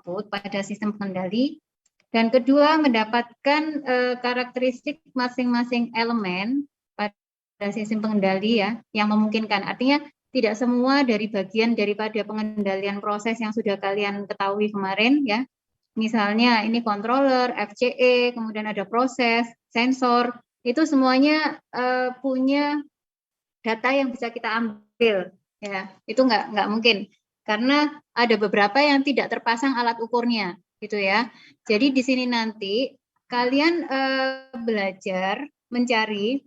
output pada sistem pengendali. Dan kedua, mendapatkan karakteristik masing-masing elemen pada sistem pengendali ya, yang memungkinkan. Artinya tidak semua dari bagian daripada pengendalian proses yang sudah kalian ketahui kemarin ya. Misalnya ini controller, FCE, kemudian ada proses, sensor, itu semuanya punya data yang bisa kita ambil ya. Itu nggak mungkin karena ada beberapa yang tidak terpasang alat ukurnya gitu ya. Jadi di sini nanti kalian belajar mencari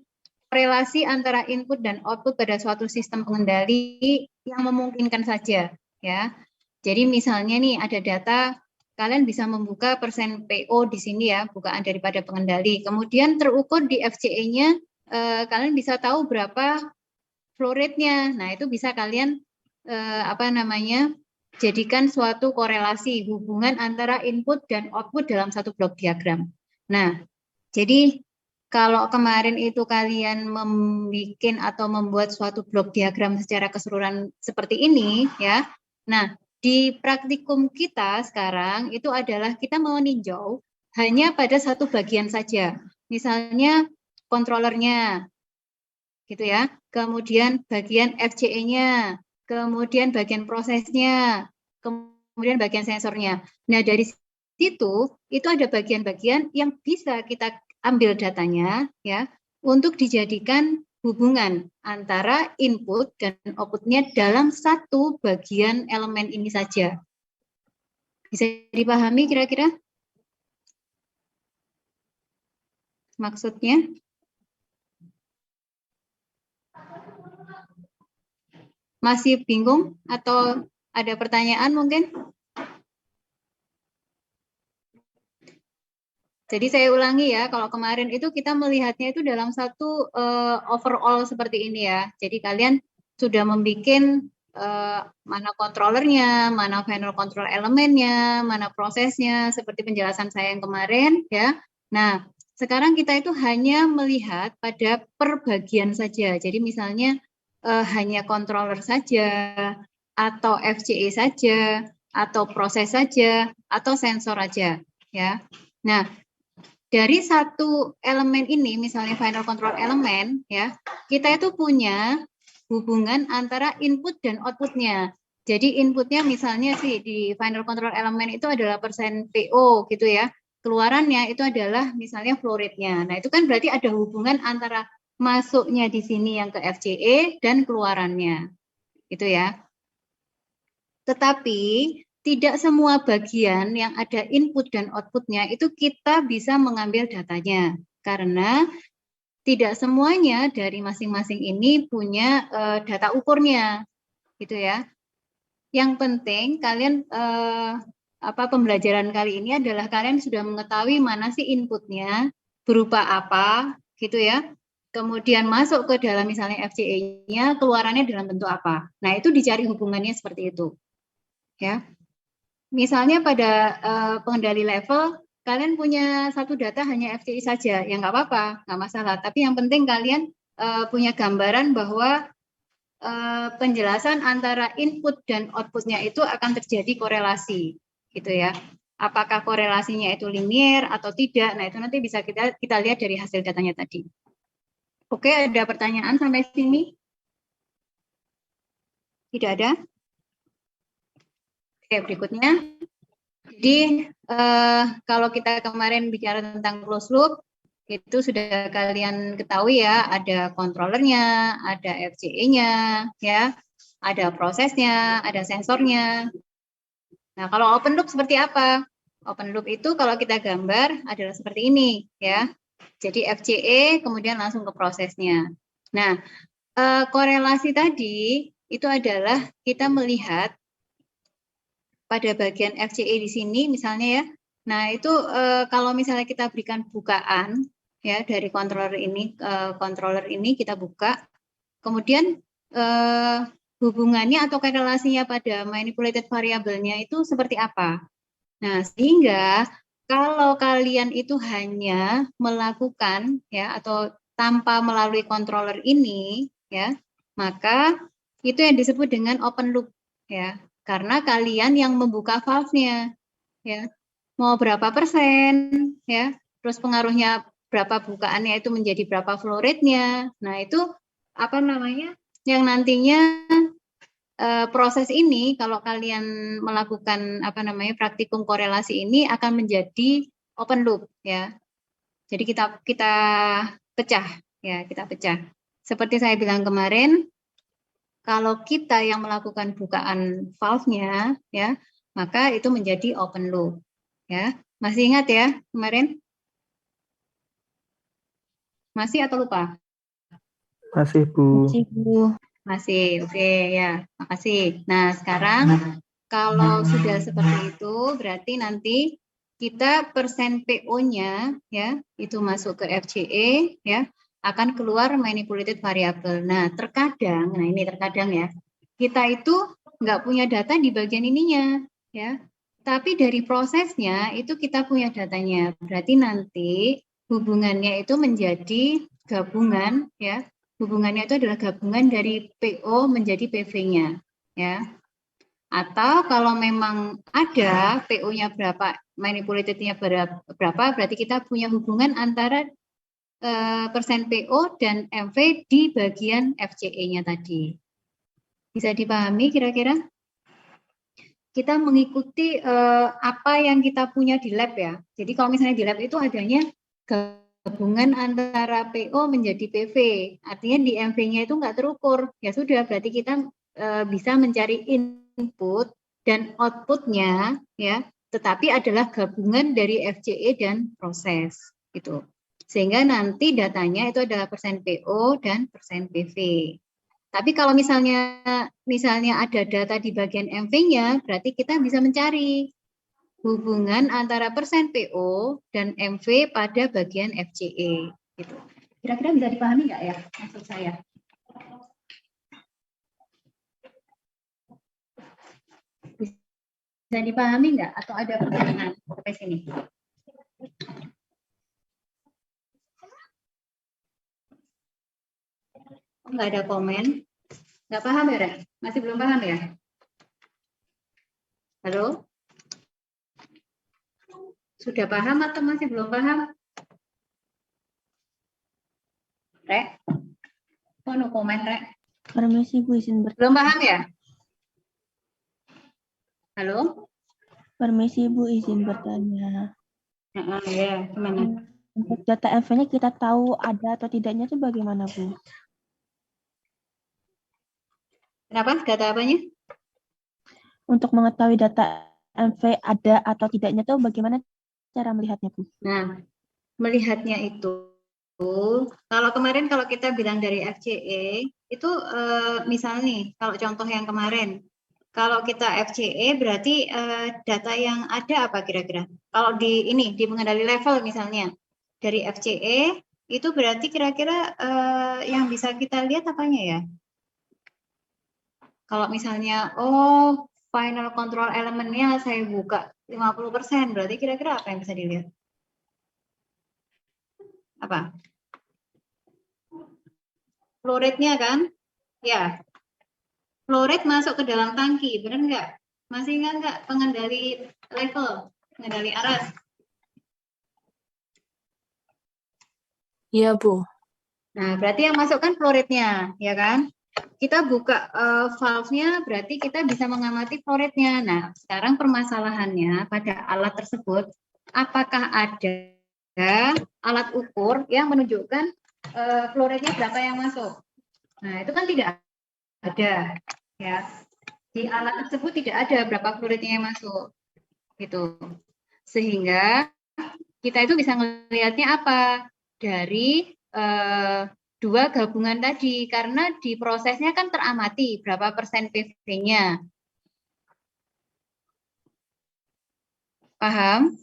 relasi antara input dan output pada suatu sistem pengendali yang memungkinkan saja ya. Jadi misalnya nih ada data, kalian bisa membuka persen PO di sini ya, bukaan daripada pengendali. Kemudian terukur di FCE-nya, kalian bisa tahu berapa flow rate-nya. Nah itu bisa kalian jadikan suatu korelasi hubungan antara input dan output dalam satu blok diagram. Nah, jadi kalau kemarin itu kalian membuat suatu blok diagram secara keseluruhan seperti ini, ya. Nah, di praktikum kita sekarang itu adalah kita meninjau hanya pada satu bagian saja. Misalnya kontrolernya, gitu ya. Kemudian bagian FCE-nya, kemudian bagian prosesnya, kemudian bagian sensornya. Nah, dari situ itu ada bagian-bagian yang bisa kita ambil datanya ya untuk dijadikan hubungan antara input dan output-nya dalam satu bagian elemen ini saja. Bisa dipahami kira-kira maksudnya? Masih bingung atau ada pertanyaan mungkin? Jadi saya ulangi ya, kalau kemarin itu kita melihatnya itu dalam satu overall seperti ini ya. Jadi kalian sudah membuat mana kontrolernya, mana final control elemennya, mana prosesnya, seperti penjelasan saya yang kemarin ya. Nah, sekarang kita itu hanya melihat pada perbagian saja. Jadi misalnya hanya controller saja, atau FCE saja, atau proses saja, atau sensor saja ya. Nah, dari satu elemen ini, misalnya final control element, ya, kita itu punya hubungan antara input dan outputnya. Jadi inputnya misalnya sih di final control element itu adalah persen PO gitu ya. Keluarannya itu adalah misalnya flow rate-nya. Nah itu kan berarti ada hubungan antara masuknya di sini yang ke FCE dan keluarannya, gitu ya. Tetapi tidak semua bagian yang ada input dan outputnya itu kita bisa mengambil datanya. Karena tidak semuanya dari masing-masing ini punya data ukurnya. Gitu ya. Yang penting kalian pembelajaran kali ini adalah kalian sudah mengetahui mana sih inputnya, berupa apa, gitu ya. Kemudian masuk ke dalam misalnya FCE-nya, keluarannya dalam bentuk apa. Nah, itu dicari hubungannya seperti itu. Ya. Misalnya pada pengendali level, kalian punya satu data hanya FCI saja, ya nggak apa-apa, nggak masalah. Tapi yang penting kalian punya gambaran bahwa penjelasan antara input dan outputnya itu akan terjadi korelasi, gitu ya. Apakah korelasinya itu linier atau tidak? Nah itu nanti bisa kita lihat dari hasil datanya tadi. Oke, ada pertanyaan sampai sini? Tidak ada? Oke, berikutnya. Jadi kalau kita kemarin bicara tentang closed loop, itu sudah kalian ketahui ya, ada kontrolernya, ada FCE-nya, ya, ada prosesnya, ada sensornya. Nah, kalau open loop seperti apa? Open loop itu kalau kita gambar adalah seperti ini, ya. Jadi FCE kemudian langsung ke prosesnya. Nah, korelasi tadi itu adalah kita melihat pada bagian FCE di sini misalnya ya. Nah, itu kalau misalnya kita berikan bukaan ya dari controller ini kita buka. Kemudian hubungannya atau korelasinya pada manipulated variabelnya itu seperti apa? Nah, sehingga kalau kalian itu hanya melakukan ya atau tanpa melalui controller ini ya, maka itu yang disebut dengan open loop ya. Karena kalian yang membuka valve-nya. ya. Mau berapa persen, ya. Terus pengaruhnya berapa bukaannya itu menjadi berapa flow rate-nya. Nah, itu apa namanya? Yang nantinya proses ini kalau kalian melakukan apa namanya praktikum korelasi ini akan menjadi open loop ya. Jadi kita pecah ya, kita pecah. Seperti saya bilang kemarin, kalau kita yang melakukan bukaan valve-nya ya, maka itu menjadi open loop ya. Masih ingat ya kemarin? Masih atau lupa? Masih, Bu. Masih, Bu. Masih, oke ya, makasih. Nah, sekarang kalau sudah seperti itu, berarti nanti kita persen PO-nya ya, itu masuk ke FCE ya, akan keluar manipulated variable. Nah, terkadang, nah ini terkadang ya, kita itu nggak punya data di bagian ininya ya, tapi dari prosesnya itu kita punya datanya. Berarti nanti hubungannya itu menjadi gabungan ya, hubungannya itu adalah gabungan dari PO menjadi PV-nya ya. Atau kalau memang ada PO-nya berapa, manipulated-nya berapa, berarti kita punya hubungan antara persen PO dan MV di bagian FCE-nya tadi. Bisa dipahami kira-kira? Kita mengikuti apa yang kita punya di lab ya. Jadi kalau misalnya di lab itu adanya gabungan antara PO menjadi PV. Artinya di MV-nya itu nggak terukur. Ya sudah, berarti kita bisa mencari input dan output-nya ya, tetapi adalah gabungan dari FCE dan proses gitu. Sehingga nanti datanya itu adalah persen PO dan persen PV. Tapi kalau misalnya ada data di bagian MV-nya, berarti kita bisa mencari hubungan antara persen PO dan MV pada bagian FCE. Gitu. Kira-kira bisa dipahami nggak ya maksud saya? Bisa dipahami nggak? Atau ada pertanyaan sampai sini? Nggak ada komen? Nggak paham ya, Ren? Masih belum paham ya? Halo? Sudah paham atau masih belum paham? Rek? Oh, no komen, Rek. Permisi, Bu, izin bertanya. Belum paham ya? Halo? Permisi, Bu, izin bertanya. Ya, gimana? Untuk data MV-nya kita tahu ada atau tidaknya itu bagaimana, Bu? Kenapa? Data apanya? Untuk mengetahui data MV ada atau tidaknya itu bagaimana cara melihatnya, Bu? Nah, melihatnya itu, kalau kemarin kalau kita bilang dari FCE, itu misal nih, kalau contoh yang kemarin, kalau kita FCE berarti data yang ada apa kira-kira? Kalau di ini, di pengendali level misalnya, dari FCE, itu berarti kira-kira yang bisa kita lihat apanya ya? Kalau misalnya, oh final control elemennya saya buka 50%, berarti kira-kira apa yang bisa dilihat? Apa? Flow rate-nya kan? Ya, flow rate masuk ke dalam tangki, benar nggak? Masih ingat nggak pengendali level, pengendali aras? Iya, Bu. Nah, berarti yang masuk kan flow rate-nya, ya kan? Kita buka valve-nya, berarti kita bisa mengamati flow rate-nya. Nah, sekarang permasalahannya pada alat tersebut, apakah ada alat ukur yang menunjukkan flow rate-nya berapa yang masuk? Nah, itu kan tidak ada, ya. Di alat tersebut tidak ada berapa flow rate-nya yang masuk, gitu. Sehingga kita itu bisa melihatnya apa? Dari dua gabungan tadi, karena di prosesnya kan teramati berapa persen PV-nya. Paham?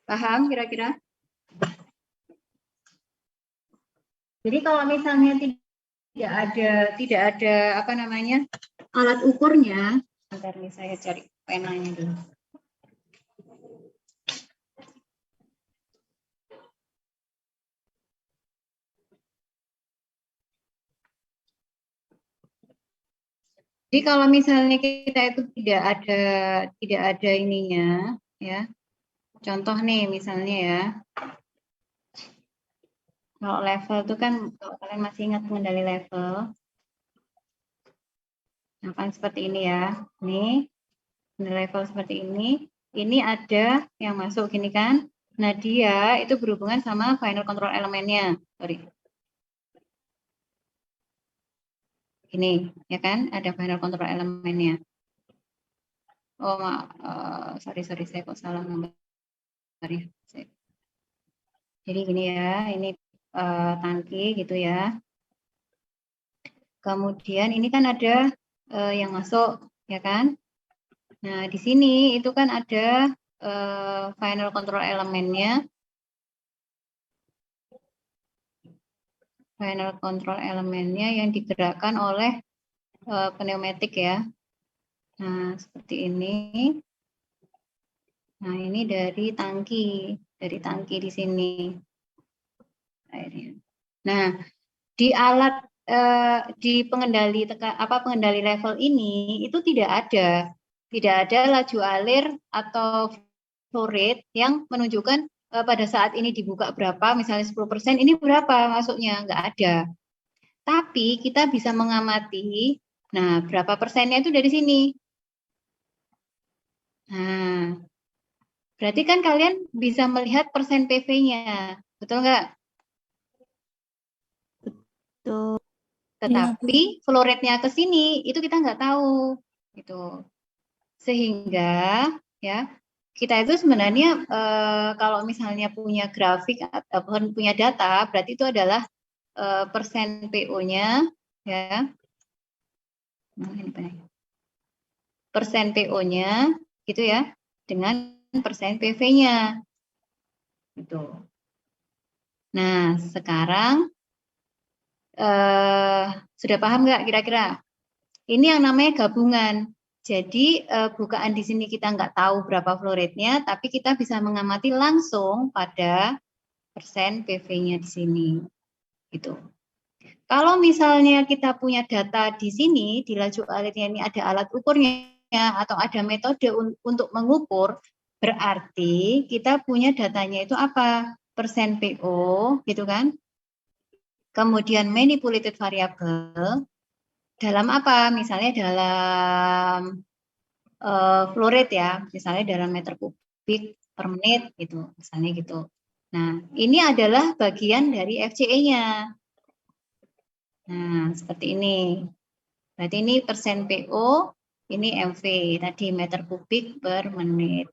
Paham kira-kira? Jadi kalau misalnya tidak ada apa namanya alat ukurnya, bentar nih saya cari penanya dulu. Jadi kalau misalnya kita itu tidak ada ininya, ya. Contoh nih misalnya ya, kalau level itu kan kalau kalian masih ingat pengendali level, nah kan seperti ini ya. Nih, pengendali level seperti ini. Ini ada yang masuk gini kan. Nah, dia itu berhubungan sama final control elemennya. Sorry. Ini, ya kan? Ada final control elemennya. Oh, sorry, saya kok salah nomor ya. Jadi gini ya, ini tangki gitu ya. Kemudian ini kan ada yang masuk, ya kan? Nah, di sini itu kan ada final control elemennya. Final control elemennya yang digerakkan oleh pneumatik ya. Nah, seperti ini. Nah, ini dari tangki di sini airnya. Nah, di alat di pengendali pengendali level ini itu tidak ada laju alir atau flow rate yang menunjukkan pada saat ini dibuka berapa, misalnya 10%, ini berapa masuknya, nggak ada. Tapi kita bisa mengamati, nah berapa persennya itu dari sini. Nah, berarti kan kalian bisa melihat persen PV-nya, betul nggak? Tuh. Tetapi flow rate-nya ke sini itu kita nggak tahu, gitu. Sehingga ya kita itu sebenarnya kalau misalnya punya grafik ataupun punya data, berarti itu adalah persen PO-nya ya. Persen PO-nya gitu ya dengan persen PV-nya. Gitu. Nah, sekarang sudah paham nggak kira-kira? Ini yang namanya gabungan. Jadi bukaan di sini kita nggak tahu berapa flow rate-nya, tapi kita bisa mengamati langsung pada persen PV-nya di sini. Gitu. Kalau misalnya kita punya data di sini, di laju alirnya ini ada alat ukurnya atau ada metode untuk mengukur, berarti kita punya datanya itu apa? Persen PO, gitu kan? Kemudian manipulated variable, dalam apa? Misalnya dalam flow rate ya, misalnya dalam meter kubik per menit gitu, misalnya gitu. Nah, ini adalah bagian dari FCE-nya. Nah, seperti ini. Berarti ini persen PO, ini MV, tadi meter kubik per menit.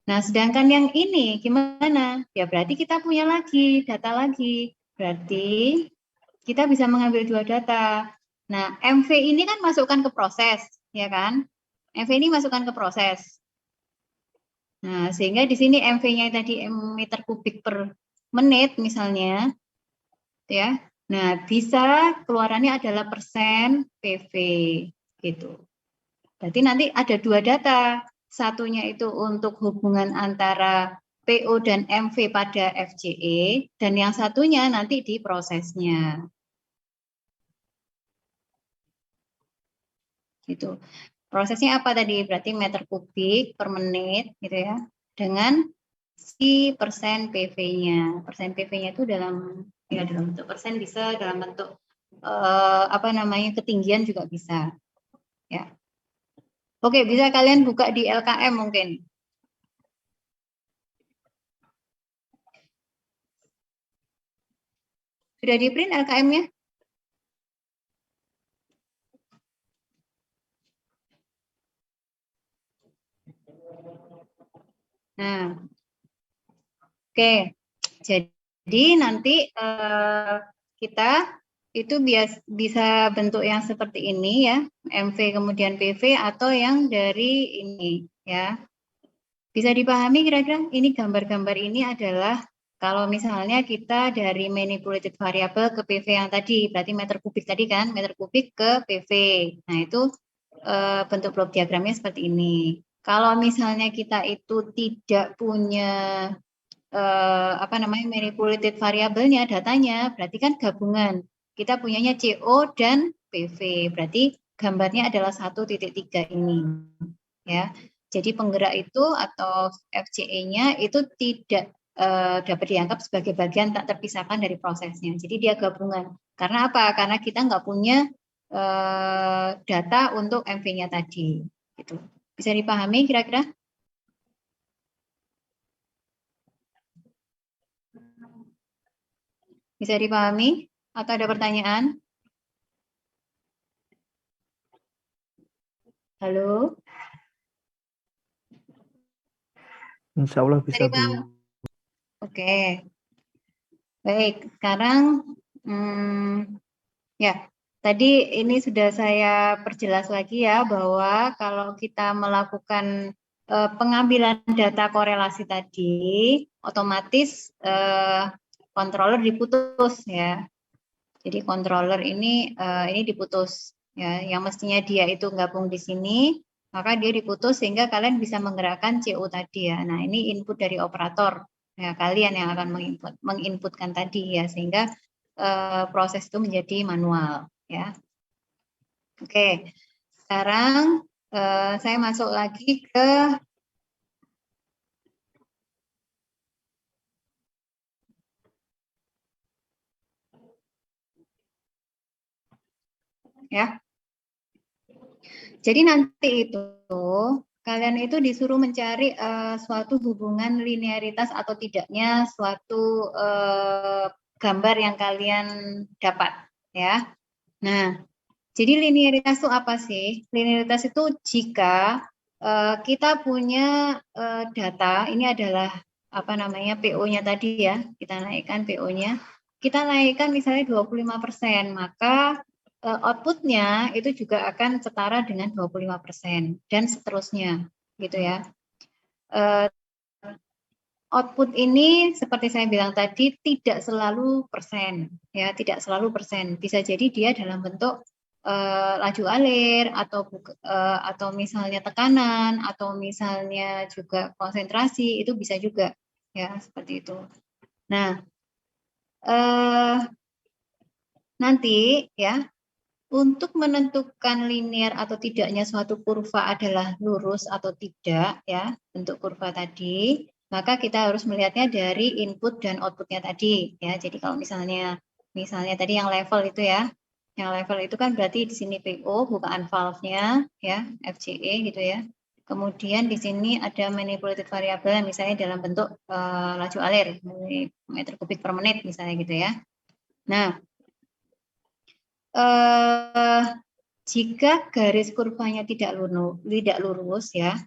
Nah, sedangkan yang ini gimana? Ya berarti kita punya lagi, data lagi. Berarti kita bisa mengambil dua data. Nah, MV ini kan masukkan ke proses, ya kan? MV ini masukkan ke proses. Nah, sehingga di sini MV-nya tadi meter kubik per menit misalnya, ya. Nah, bisa keluarannya adalah persen PV, gitu. Berarti nanti ada dua data. Satunya itu untuk hubungan antara PO dan MV pada FCE, dan yang satunya nanti di prosesnya. Gitu. Prosesnya apa tadi? Berarti meter kubik per menit gitu ya. Dengan si persen PV-nya. Persen PV-nya itu dalam bentuk persen, bisa dalam bentuk ketinggian juga bisa. Ya. Oke, bisa kalian buka di LKM mungkin. Sudah di print LKM-nya? Nah, oke. Jadi nanti kita itu bisa bentuk yang seperti ini ya, MV kemudian PV, atau yang dari ini ya. Bisa dipahami kira-kira ini gambar-gambar ini adalah kalau misalnya kita dari manipulated variable ke PV yang tadi, berarti meter kubik tadi kan, meter kubik ke PV. Nah, itu bentuk blok diagramnya seperti ini. Kalau misalnya kita itu tidak punya manipulated variabelnya, datanya, berarti kan gabungan. Kita punyanya CO dan PV. Berarti gambarnya adalah 1.3 ini, ya. Jadi penggerak itu atau FCE-nya itu tidak dapat dianggap sebagai bagian tak terpisahkan dari prosesnya. Jadi dia gabungan. Karena apa? Karena kita nggak punya data untuk MV-nya tadi. Gitu. Bisa dipahami kira-kira? Bisa dipahami? Atau ada pertanyaan? Halo? Insya Allah bisa, Bisa dipahami? Bu. Oke. Baik, sekarang ya, tadi ini sudah saya perjelas lagi ya bahwa kalau kita melakukan pengambilan data korelasi tadi, otomatis controller diputus ya. Jadi controller ini diputus ya, yang mestinya dia itu gabung di sini, maka dia diputus sehingga kalian bisa menggerakkan CO tadi ya. Nah, ini input dari operator ya, kalian yang akan menginputkan tadi ya, sehingga proses itu menjadi manual ya. Oke, sekarang saya masuk lagi ke ya. Jadi nanti itu kalian itu disuruh mencari suatu hubungan linearitas atau tidaknya suatu gambar yang kalian dapat ya. Nah, jadi linearitas itu apa sih? Linearitas itu jika kita punya data, ini adalah apa namanya PO-nya tadi ya, kita naikkan PO-nya, kita naikkan misalnya 25%, maka outputnya itu juga akan setara dengan 25% dan seterusnya, gitu ya. Output ini seperti saya bilang tadi tidak selalu persen, ya tidak selalu persen. Bisa jadi dia dalam bentuk laju alir atau misalnya tekanan atau misalnya juga konsentrasi, itu bisa juga ya seperti itu. Nah, nanti ya untuk menentukan linear atau tidaknya suatu kurva adalah lurus atau tidak ya bentuk kurva tadi, maka kita harus melihatnya dari input dan outputnya tadi ya. Jadi kalau misalnya tadi yang level itu ya, yang level itu kan berarti di sini PO bukaan valve-nya ya, FCE gitu ya. Kemudian di sini ada manipulated variable misalnya dalam bentuk laju alir meter kubik per menit misalnya gitu ya. Nah, jika garis kurvanya tidak lurus ya,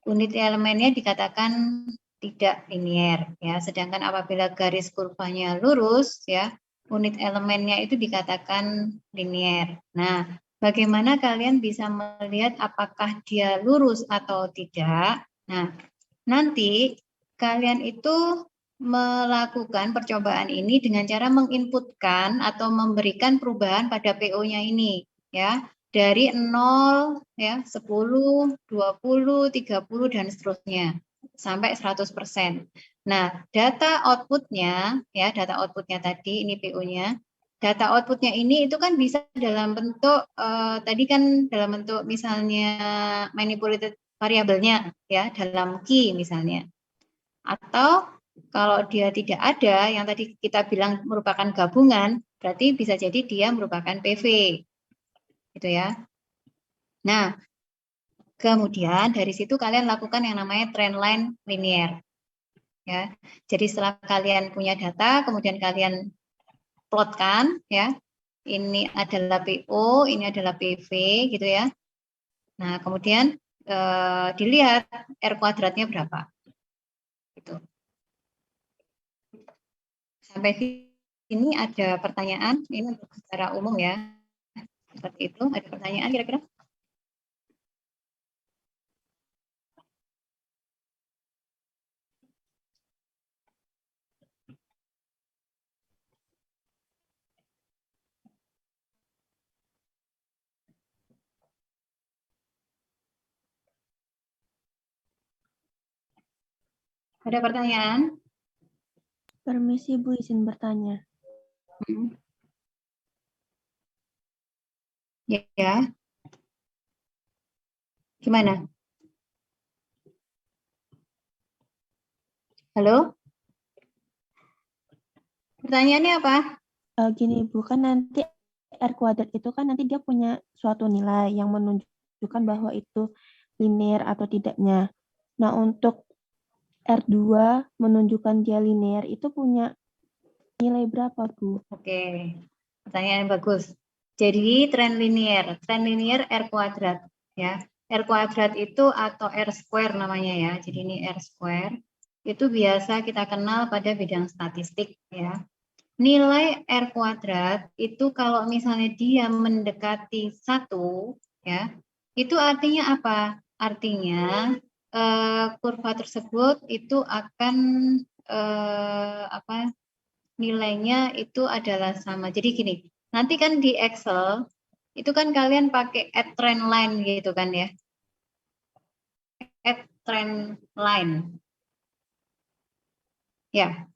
unit elemennya dikatakan tidak linier ya. Sedangkan apabila garis kurvanya lurus ya, unit elemennya itu dikatakan linier. Nah, bagaimana kalian bisa melihat apakah dia lurus atau tidak? Nah, nanti kalian itu melakukan percobaan ini dengan cara menginputkan atau memberikan perubahan pada PO-nya ini ya, dari 0 ya, 10, 20, 30 dan seterusnya sampai 100%. Nah, data outputnya ya, data outputnya tadi ini PO-nya. Data outputnya ini itu kan bisa dalam bentuk tadi kan dalam bentuk misalnya manipulated variabelnya ya, dalam key misalnya. Atau kalau dia tidak ada, yang tadi kita bilang merupakan gabungan, berarti bisa jadi dia merupakan PV. Gitu ya. Nah, kemudian dari situ kalian lakukan yang namanya trendline linear. Ya. Jadi setelah kalian punya data, kemudian kalian plotkan ya. Ini adalah PO, ini adalah PV gitu ya. Nah, kemudian dilihat R kuadratnya berapa. Gitu. Sampai sini ada pertanyaan, ini untuk secara umum ya. Seperti itu, ada pertanyaan kira-kira? Ada pertanyaan? Permisi Bu, izin bertanya. Ya, gimana? Halo? Pertanyaannya apa? Gini, Bu, kan nanti R kuadrat itu kan nanti dia punya suatu nilai yang menunjukkan bahwa itu linear atau tidaknya. Nah, untuk R2 menunjukkan dia linear itu punya nilai berapa, Bu? Oke, pertanyaan yang bagus. Jadi tren linear R kuadrat ya. R kuadrat itu atau R square namanya ya. Jadi ini R square itu biasa kita kenal pada bidang statistik ya. Nilai R kuadrat itu kalau misalnya dia mendekati 1 ya, itu artinya apa? Artinya kurva tersebut itu akan apa nilainya itu adalah sama. Jadi gini, nanti kan di Excel itu kan kalian pakai add trend line gitu kan ya. Add trend line. Ya,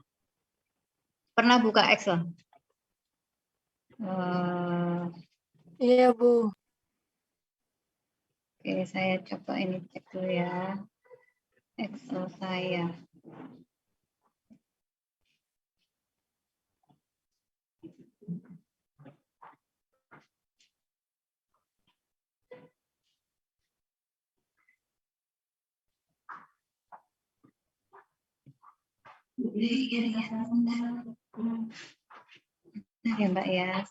pernah buka Excel? Iya, Bu. Oke, saya coba ini cek dulu ya. Excel saya. Nah ya Mbak ya.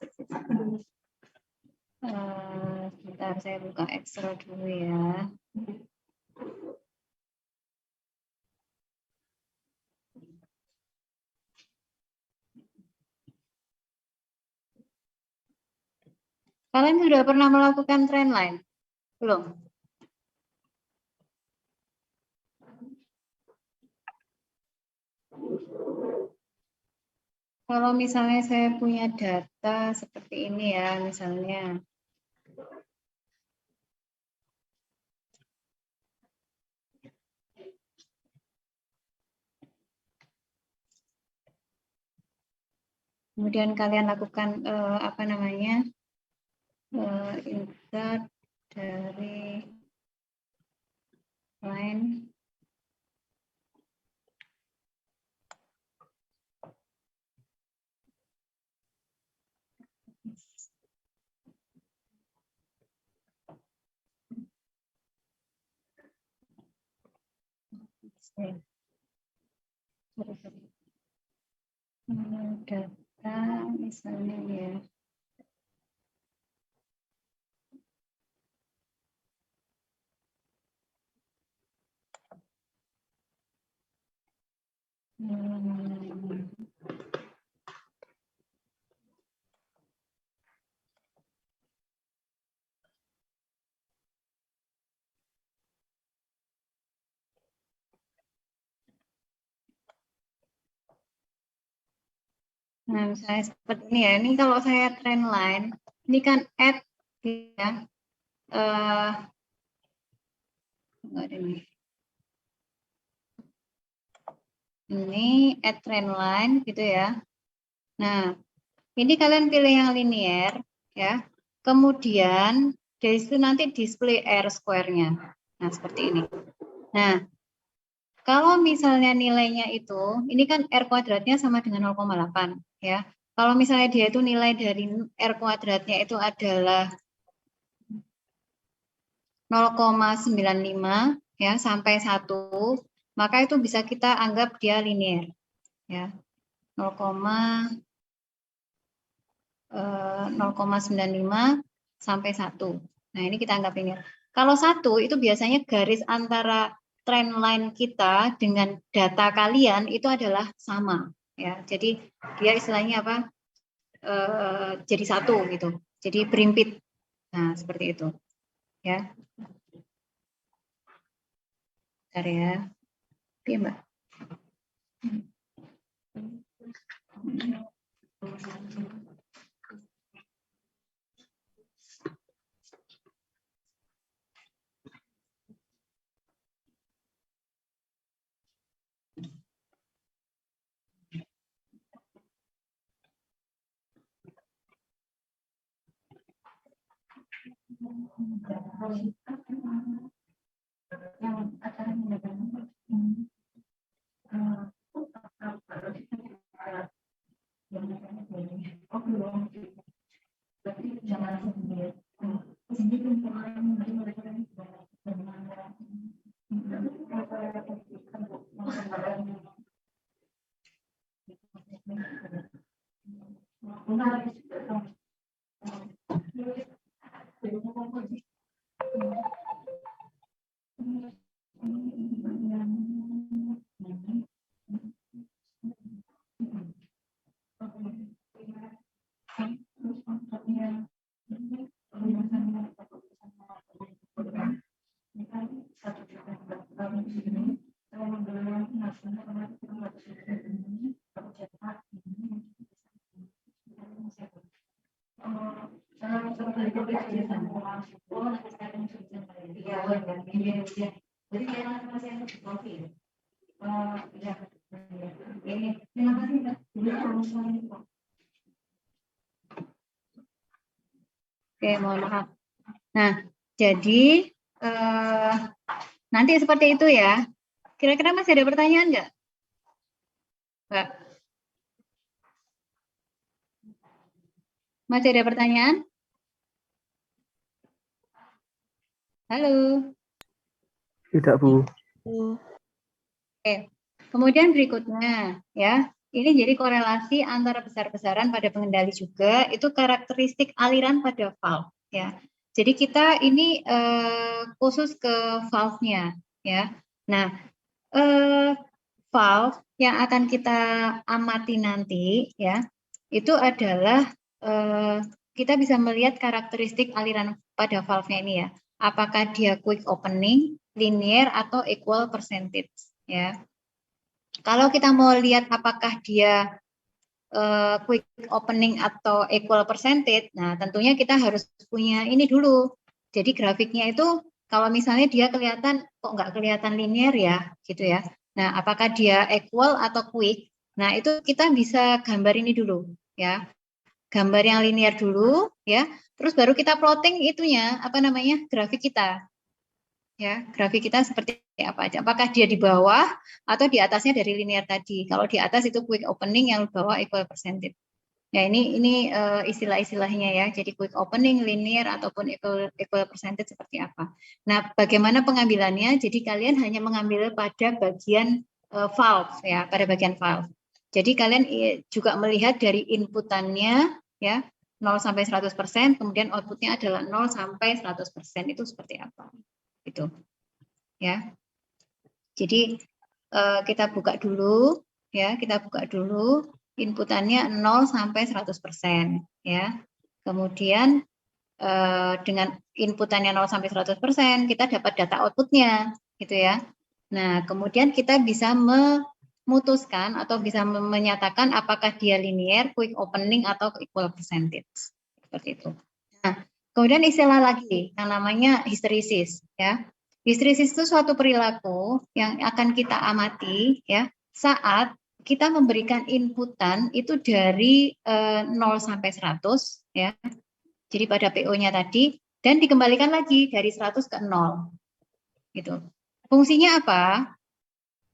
Sebentar saya buka Excel dulu ya. Kalian sudah pernah melakukan trend line? Belum? Kalau misalnya saya punya data seperti ini ya, misalnya. Kemudian kalian lakukan apa namanya? Insert dari line. Data misalnya ya. Nah, misalnya seperti ini ya. Ini kalau saya trend line, ini kan add ya. Enggak ada nih. Ini add trend line gitu ya. Nah, ini kalian pilih yang linear ya. Kemudian dari situ nanti display R square-nya. Nah, seperti ini. Nah, kalau misalnya nilainya itu, ini kan R kuadratnya sama dengan 0,8 ya. Kalau misalnya dia itu nilai dari R kuadratnya itu adalah 0,95 ya sampai 1, maka itu bisa kita anggap dia linear ya. 0,95 sampai 1. Nah, ini kita anggap linear. Kalau 1 itu biasanya garis antara trend line kita dengan data kalian itu adalah sama ya. Jadi dia istilahnya apa? Jadi satu gitu. Jadi berimpit. Nah, seperti itu. Ya. Bentar ya. Oke, Mbak. Oke, mohon maaf. Nah, jadi nanti seperti itu ya. Kira-kira masih ada pertanyaan nggak? Mbak? Masih ada pertanyaan? Halo. Tidak, Bu. Oke. Kemudian berikutnya ya, ini jadi korelasi antara besar-besaran pada pengendali juga itu karakteristik aliran pada valve ya. Jadi kita ini khusus ke valve-nya ya. Nah, valve yang akan kita amati nanti ya, itu adalah kita bisa melihat karakteristik aliran pada valve-nya ini ya. Apakah dia quick opening, linear atau equal percentage ya. Kalau kita mau lihat apakah dia quick opening atau equal percentage, nah tentunya kita harus punya ini dulu. Jadi grafiknya itu kalau misalnya dia kelihatan kok nggak kelihatan linear ya, gitu ya. Nah, apakah dia equal atau quick? Nah, itu kita bisa gambar ini dulu, ya. Gambar yang linear dulu, ya. Terus baru kita plotting itunya, apa namanya, grafik kita. Ya, grafik kita seperti apa aja. Apakah dia di bawah atau di atasnya dari linear tadi. Kalau di atas itu quick opening, yang bawah equal percentage. Ya, ini istilah-istilahnya ya. Jadi quick opening, linear ataupun equal percentage seperti apa. Nah, bagaimana pengambilannya? Jadi kalian hanya mengambil pada bagian valve ya, pada bagian valve. Jadi kalian juga melihat dari inputannya ya, 0 sampai 100%, kemudian outputnya adalah 0 sampai 100%. Itu seperti apa? Gitu. Ya. Jadi kita buka dulu ya, kita buka dulu inputannya 0 sampai 100% ya. Kemudian dengan inputannya 0 sampai 100% kita dapat data outputnya gitu ya. Nah, kemudian kita bisa memutuskan atau bisa menyatakan apakah dia linear, quick opening atau equal percentage. Seperti itu. Nah, kemudian istilah lagi yang namanya hysteresis ya. Hysteresis itu suatu perilaku yang akan kita amati ya saat kita memberikan inputan itu dari 0 sampai 100 ya. Jadi pada PO-nya tadi dan dikembalikan lagi dari 100 ke 0. Gitu. Fungsinya apa?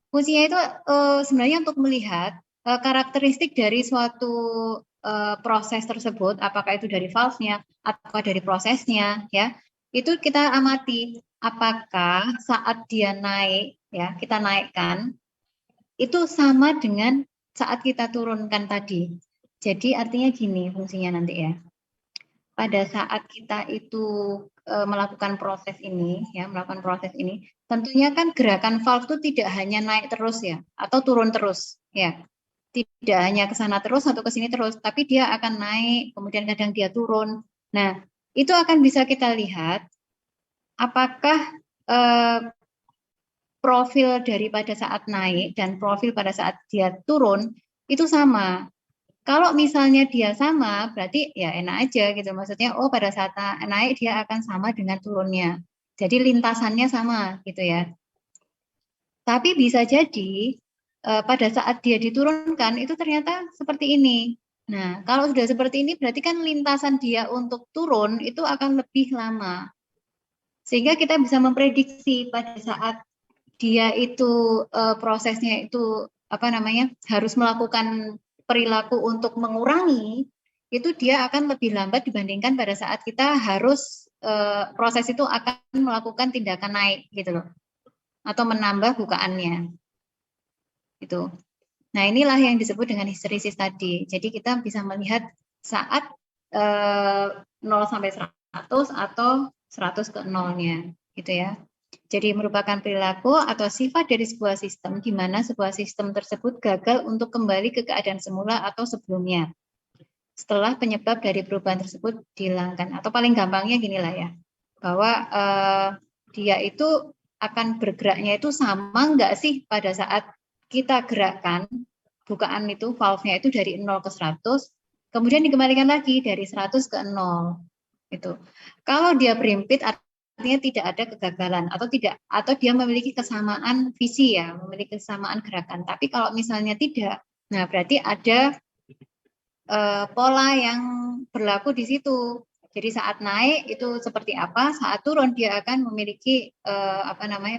Fungsinya itu sebenarnya untuk melihat karakteristik dari suatu proses tersebut, apakah itu dari valve-nya atau dari prosesnya ya. Itu kita amati apakah saat dia naik ya, kita naikkan itu sama dengan saat kita turunkan tadi. Jadi artinya gini fungsinya nanti ya. Pada saat kita itu melakukan proses ini ya, melakukan proses ini, tentunya kan gerakan valve itu tidak hanya naik terus ya atau turun terus ya. Tidak hanya ke sana terus atau ke sini terus, tapi dia akan naik, kemudian kadang dia turun. Nah, itu akan bisa kita lihat apakah profil daripada saat naik dan profil pada saat dia turun itu sama. Kalau misalnya dia sama, berarti ya enak aja gitu. Maksudnya, oh pada saat naik dia akan sama dengan turunnya. Jadi lintasannya sama gitu ya. Tapi bisa jadi pada saat dia diturunkan itu ternyata seperti ini. Nah, kalau sudah seperti ini berarti kan lintasan dia untuk turun itu akan lebih lama. Sehingga kita bisa memprediksi pada saat dia itu prosesnya itu apa namanya harus melakukan perilaku untuk mengurangi, itu dia akan lebih lambat dibandingkan pada saat kita harus proses itu akan melakukan tindakan naik gitu loh, atau menambah bukaannya gitu. Nah, inilah yang disebut dengan histeresis tadi. Jadi kita bisa melihat saat 0 sampai 100 atau 100 ke 0-nya gitu ya. Jadi merupakan perilaku atau sifat dari sebuah sistem di mana sebuah sistem tersebut gagal untuk kembali ke keadaan semula atau sebelumnya setelah penyebab dari perubahan tersebut dihilangkan. Atau paling gampangnya ginilah ya, bahwa dia itu akan bergeraknya itu sama nggak sih pada saat kita gerakkan bukaan itu, valve-nya itu dari 0 ke 100, kemudian dikembalikan lagi dari 100 ke 0. Itu. Kalau dia berimpit artinya tidak ada kegagalan atau dia memiliki kesamaan visi ya, memiliki kesamaan gerakan. Tapi kalau misalnya tidak, nah berarti ada pola yang berlaku di situ. Jadi saat naik itu seperti apa, saat turun dia akan memiliki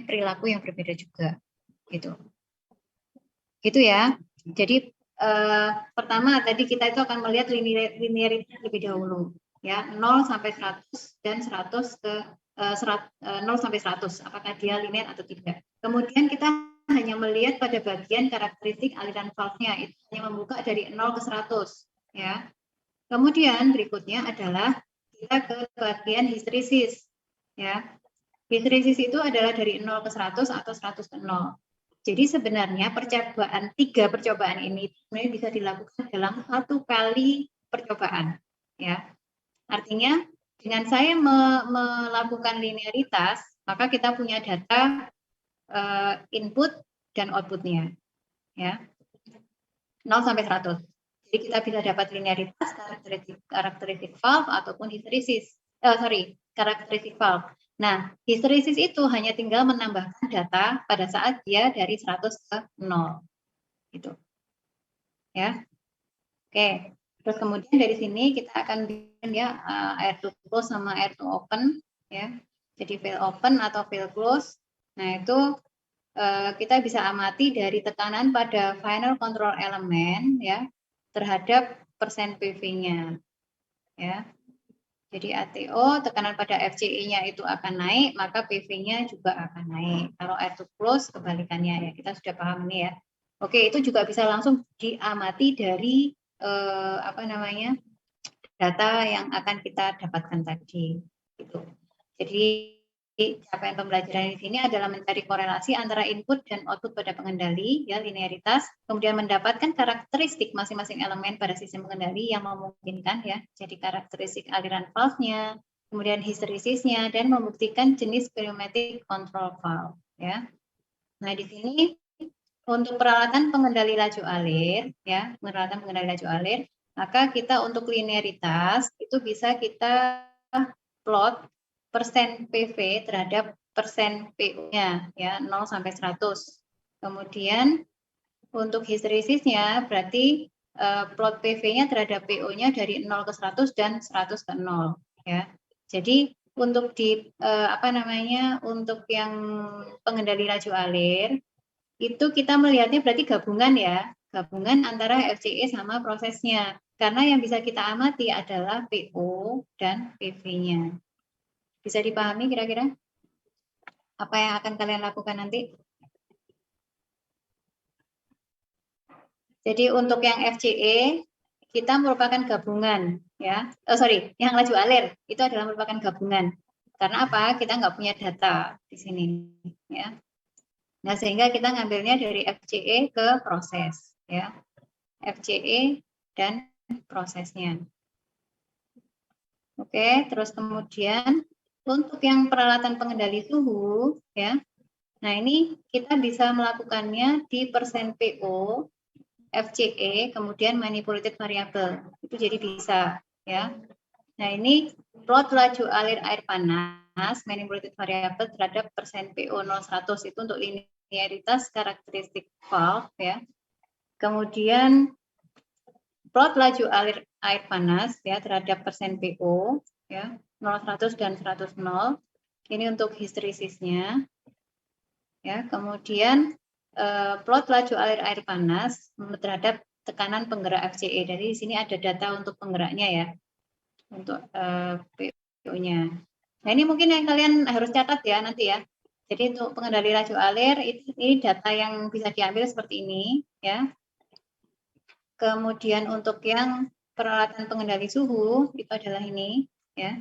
perilaku yang berbeda juga. Gitu. Gitu ya. Jadi pertama tadi kita itu akan melihat linearitas lebih dahulu ya, 0 sampai 100 dan 100 ke 0 sampai 100 apakah dia linear atau tidak. Kemudian kita hanya melihat pada bagian karakteristik aliran valve-nya, itu hanya membuka dari 0 ke 100 ya. Kemudian berikutnya adalah kita ke bagian histeresis ya. Histeresis itu adalah dari 0 ke 100 atau 100 ke 0. Jadi sebenarnya tiga percobaan ini sebenarnya bisa dilakukan dalam satu kali percobaan, ya. Artinya dengan saya melakukan linearitas, maka kita punya data input dan outputnya, ya, 0 sampai 100. Jadi kita bisa dapat linearitas, karakteristik valve ataupun histeresis, karakteristik valve. Nah, histeresis itu hanya tinggal menambahkan data pada saat dia dari 100 ke 0. Gitu. Ya. Oke. Terus kemudian dari sini kita akan bikin ya air to close sama air to open ya. Jadi fail open atau fail close. Nah, itu kita bisa amati dari tekanan pada final control element ya terhadap persen PV-nya. Ya. Jadi ATO, tekanan pada FCE-nya itu akan naik, maka PV-nya juga akan naik. Kalau air to close, kebalikannya ya, kita sudah paham ini ya. Oke, itu juga bisa langsung diamati dari data yang akan kita dapatkan tadi. Gitu. Jadi capaian pembelajaran di sini adalah mencari korelasi antara input dan output pada pengendali, ya linearitas, kemudian mendapatkan karakteristik masing-masing elemen pada sistem pengendali yang memungkinkan ya, jadi karakteristik aliran valve-nya, kemudian histeresisnya, dan membuktikan jenis pneumatic control valve. Ya. Nah di sini untuk peralatan pengendali laju alir, ya peralatan pengendali laju alir, maka kita untuk linearitas itu bisa kita plot persen PV terhadap persen PU-nya ya 0 sampai 100. Kemudian untuk histeresisnya berarti plot PV-nya terhadap PO-nya dari 0 ke 100 dan 100 ke 0 ya. Jadi untuk untuk yang pengendali laju alir itu kita melihatnya berarti gabungan ya, gabungan antara FCE sama prosesnya. Karena yang bisa kita amati adalah PO dan PV-nya. Bisa dipahami kira-kira apa yang akan kalian lakukan nanti? Jadi untuk yang FCE kita merupakan gabungan ya. Yang laju alir itu adalah merupakan gabungan. Karena apa? Kita nggak punya data di sini ya. Nah, sehingga kita ngambilnya dari FCE ke proses ya. FCE dan prosesnya. Oke, terus kemudian untuk yang peralatan pengendali suhu ya. Nah, ini kita bisa melakukannya di persen PO, FCE, kemudian manipulated variable. Itu jadi bisa ya. Nah, ini plot laju alir air panas manipulated variable terhadap persen PO 0,100 itu untuk linearitas karakteristik valve ya. Kemudian plot laju air panas ya terhadap persen PO ya 0 100 dan 100 0. Ini untuk histerisisnya. Ya, kemudian plot laju air panas terhadap tekanan penggerak FCE. Jadi di sini ada data untuk penggeraknya ya. Untuk PO-nya. Nah, ini mungkin yang kalian harus catat ya nanti ya. Jadi untuk pengendali laju air ini data yang bisa diambil seperti ini ya. Kemudian untuk yang peralatan pengendali suhu itu adalah ini ya.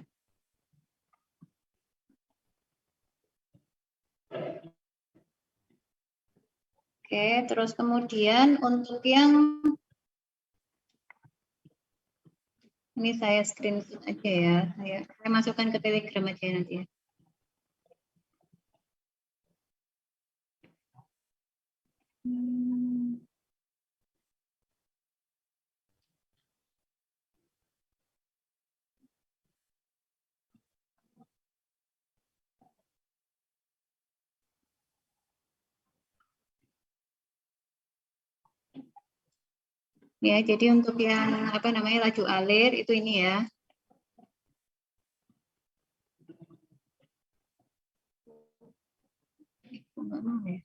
Oke, terus kemudian untuk yang ini saya screenshot aja ya. Saya masukkan ke Telegram aja nanti ya. Ya, jadi untuk yang apa namanya laju alir itu ini ya. Enggak mau ya.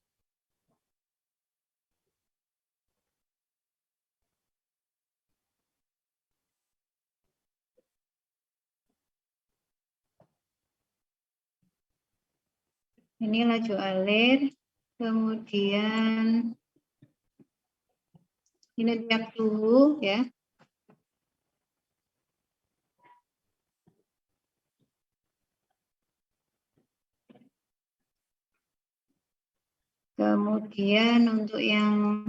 Ini laju alir, kemudian ini tiap suhu ya. Kemudian untuk yang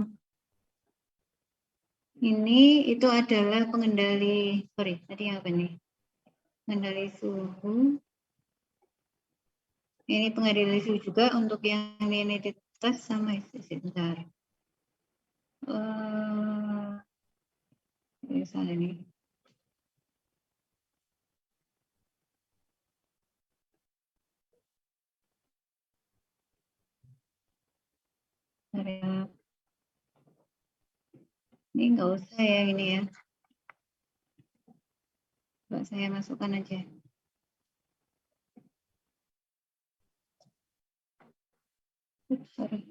ini itu adalah pengendali, sorry, tadi apa nih? Pengendali suhu. Ini pengendali suhu juga untuk yang linearitas sama sebentar. Salah nih. Ini nggak usah ya ini ya. Coba saya masukkan aja. Sorry.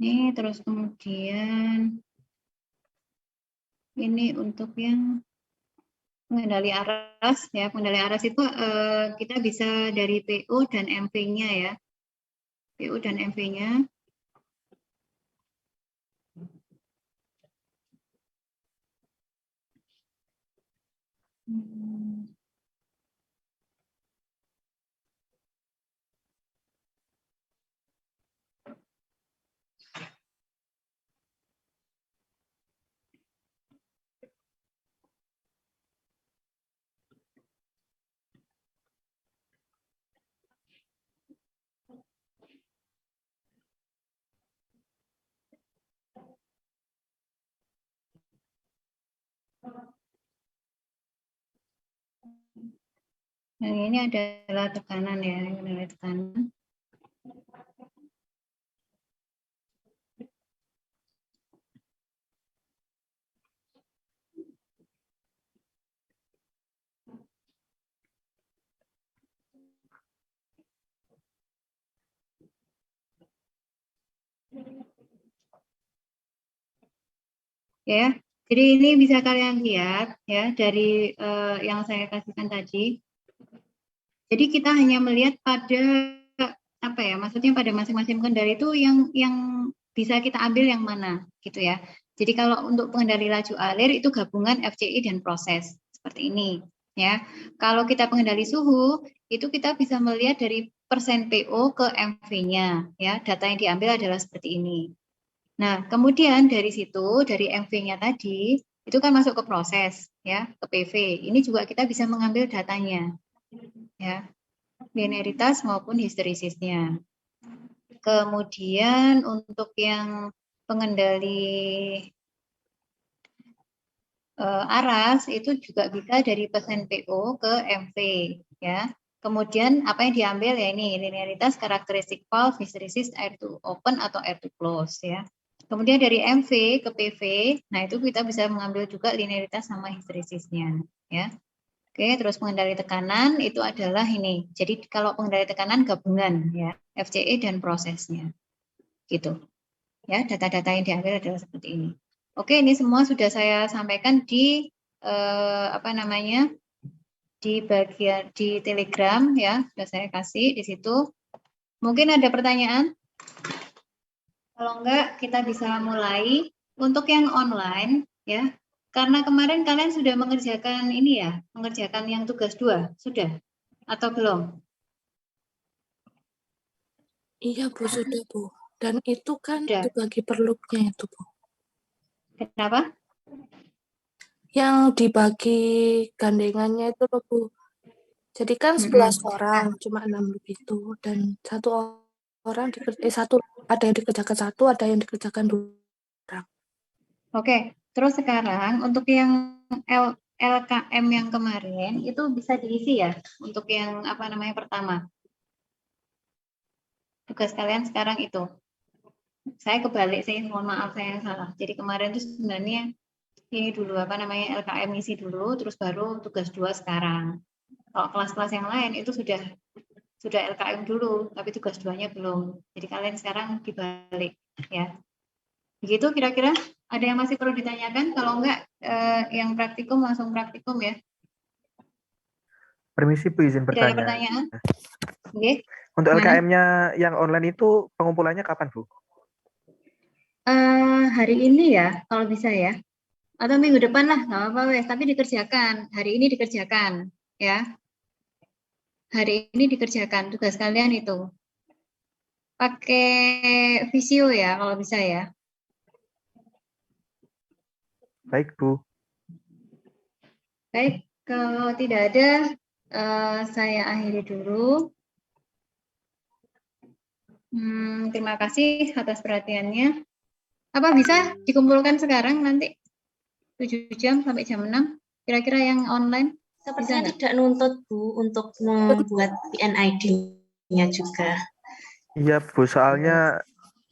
Ini terus kemudian ini untuk yang pengendali aras ya. Pengendali aras itu kita bisa dari PO dan MV-nya ya. PO dan MV-nya. Nah, ini adalah tekanan ya, pengendali tekanan. Ya, jadi ini bisa kalian lihat ya dari yang saya kasihkan tadi. Jadi kita hanya melihat pada apa ya, maksudnya pada masing-masing pengendali itu yang bisa kita ambil yang mana gitu ya. Jadi kalau untuk pengendali laju alir itu gabungan FCI dan proses seperti ini ya. Kalau kita pengendali suhu itu kita bisa melihat dari persen PO ke MV-nya ya. Data yang diambil adalah seperti ini. Nah, kemudian dari situ dari MV-nya tadi itu kan masuk ke proses ya, ke PV. Ini juga kita bisa mengambil datanya ya. Linearitas maupun histerisisnya. Kemudian untuk yang pengendali aras itu juga bisa dari persen PO ke MV ya. Kemudian apa yang diambil ya ini linearitas karakteristik valve, hysteresis air to open atau air to close ya. Kemudian dari MV ke PV, nah itu kita bisa mengambil juga linearitas sama histeresisnya ya. Oke, terus pengendali tekanan itu adalah ini. Jadi kalau pengendali tekanan gabungan ya, FCE dan prosesnya. Gitu. Ya, data-data yang diambil adalah seperti ini. Oke, ini semua sudah saya sampaikan di di bagian di Telegram ya, sudah saya kasih di situ. Mungkin ada pertanyaan? Kalau enggak, kita bisa mulai untuk yang online ya. Karena kemarin kalian sudah mengerjakan ini ya, mengerjakan yang tugas 2, sudah atau belum? Iya, Bu, sudah, Bu. Dan itu kan Sudah. dibagi per loop-nya itu, Bu. Kenapa? Yang dibagi gandengannya itu loh, Bu. Jadi kan 11 orang, cuma 6 loop itu. Dan satu orang satu ada yang dikerjakan satu, ada yang dikerjakan 2 orang. Oke, terus sekarang untuk yang LKM yang kemarin itu bisa diisi ya untuk yang pertama. Tugas kalian sekarang itu. Saya kebalik sih, mohon maaf saya yang salah. Jadi kemarin itu sebenarnya ini dulu LKM isi dulu, terus baru tugas 2 sekarang. Kalau kelas-kelas yang lain itu sudah LKM dulu, tapi tugas 2-nya belum. Jadi kalian sekarang dibalik ya. Begitu kira-kira? Ada yang masih perlu ditanyakan? Kalau enggak yang praktikum langsung praktikum ya. Permisi Bu, izin Tidak ada bertanya. pertanyaan? Oke. Untuk Mana? LKM-nya yang online itu pengumpulannya kapan Bu? Hari ini ya, kalau bisa ya. Atau minggu depan lah, nggak apa-apa wes. Tapi dikerjakan. Hari ini dikerjakan, ya. Hari ini dikerjakan tugas kalian itu. Pakai Visio ya, kalau bisa ya. Baik Bu. Baik, kalau tidak ada, saya akhiri dulu. Terima kasih atas perhatiannya. Apa bisa dikumpulkan sekarang nanti 7 jam sampai jam 6? Kira-kira yang online? Sepertinya tidak nuntut Bu untuk membuat PNID-nya juga. Iya Bu, soalnya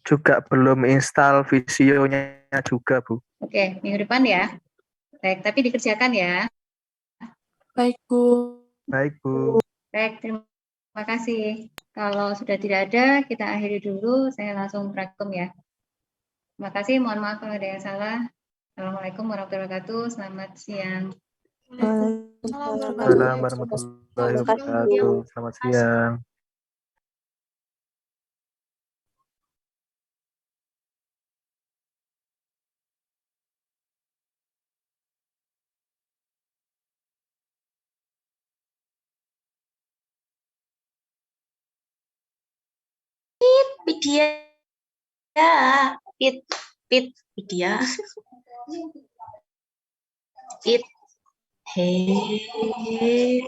juga belum install Visio-nya juga Bu. Oke, minggu depan ya. Baik, tapi dikerjakan ya. Baik, Bu. Baik Bu. Baik, terima kasih. Kalau sudah tidak ada, kita akhiri dulu. Saya langsung praktikum ya. Terima kasih, mohon maaf kalau ada yang salah. Assalamualaikum warahmatullahi wabarakatuh. Selamat siang. Waalaikumsalam warahmatullahi wabarakatuh. Selamat siang. Widya, Widya, hei.